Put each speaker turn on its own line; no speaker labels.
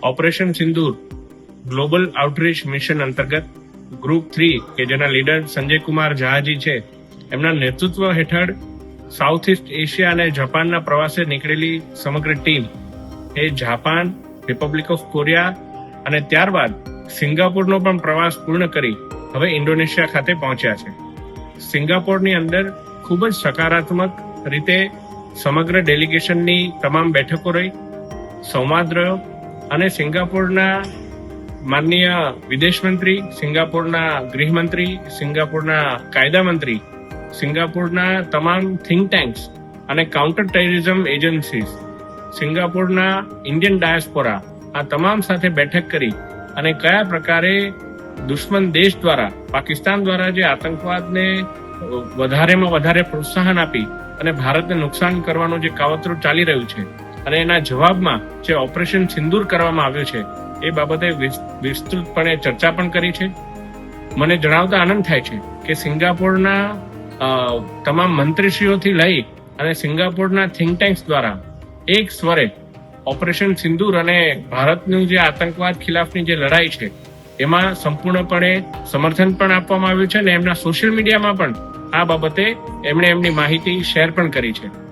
Operation સિંદૂર global outreach mission અંતર્ગત group 3 કે જેના લીડર સંજય કુમાર ઝાજી છે, એમના નેતૃત્વ હેઠળ સાઉથ ઇસ્ટ એશિયા અને જાપાનના પ્રવાસે નીકળેલી સમગ્ર team A Japan, Republic of Korea અને ત્યારબાદ સિંગાપુરનો પણ પ્રવાસ પૂર્ણ કરી હવે ઇન્ડોનેશિયા ખાતે પહોંચ્યા છે. સિંગાપોરની અંદર ખૂબ જ સકારાત્મક રીતે સમગ્ર ડેલિગેશનની તમામ બેઠકો રહી, સંવાદ રહ્યો અને સિંગાપોરના માનનીય વિદેશ મંત્રી, સિંગાપોરના ગૃહમંત્રી, સિંગાપોરના કાયદા મંત્રી, સિંગાપોરના તમામ થિંક ટેન્ક્સ અને counter terrorism agencies, સિંગાપોરના Indian diaspora આ તમામ સાથે બેઠક કરી અને કયા પ્રકારે દુશ્મન દેશ દ્વારા, પાકિસ્તાન દ્વારા જે આતંકવાદને વધારેમાં વધારે પ્રોત્સાહન આપી અને ભારતને નુકસાન કરવાનું જે કાવતરું ચાલી રહ્યું છે અને એના જવાબમાં જે ઓપરેશન સિંદૂર કરવામાં આવ્યું છે એ બાબતે વિસ્તૃતપણે ચર્ચા પણ કરી છે. મને જણાવતા આનંદ થાય છે કે સિંગાપોરના તમામ મંત્રીશ્રીઓથી લઈ અને સિંગાપોરના થિંક ટેન્ક્સ દ્વારા એક સ્વરે ઓપરેશન સિંદૂર અને ભારતનું જે આતંકવાદ ખિલાફની જે લડાઈ છે એમાં સંપૂર્ણપણે સમર્થન પણ આપવામાં આવ્યું છે અને એમના સોશિયલ મીડિયામાં પણ આ બાબતે એમણે એમની માહિતી શેર પણ કરી છે.